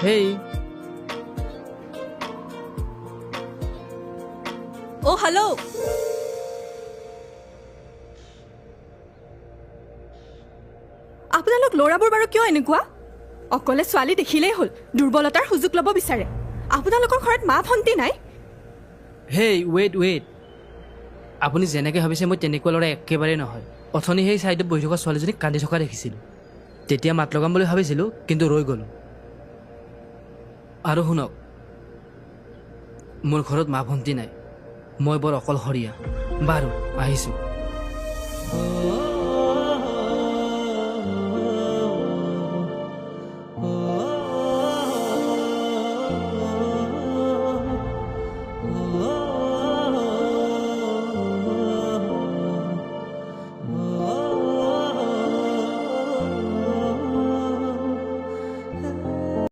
হেই অ' hello' আপোনালোক ল'ৰাবোৰ বাৰু কিয় এনেকুৱা অকলে ছোৱালী দেখিলেই হ'ল দুৰ্বলতাৰ সুযোগ ল'ব বিচাৰে আপোনালোকৰ ঘৰত মা ভণ্টি নাই হেই ৱেইট আপুনি যেনেকৈ ভাবিছে মই তেনেকুৱা ল'ৰা একেবাৰে নহয় অথনি সেই ছাইডত বহি থকা ছোৱালীজনীক কান্দি থকা দেখিছিলোঁ তেতিয়া মাত লগাম বুলি ভাবিছিলোঁ কিন্তু ৰৈ গ'লোঁ আৰু শুনক মোৰ ঘৰত মা ভণ্টি নাই মই বৰ অকলশৰীয়া বাৰু আহিছোঁ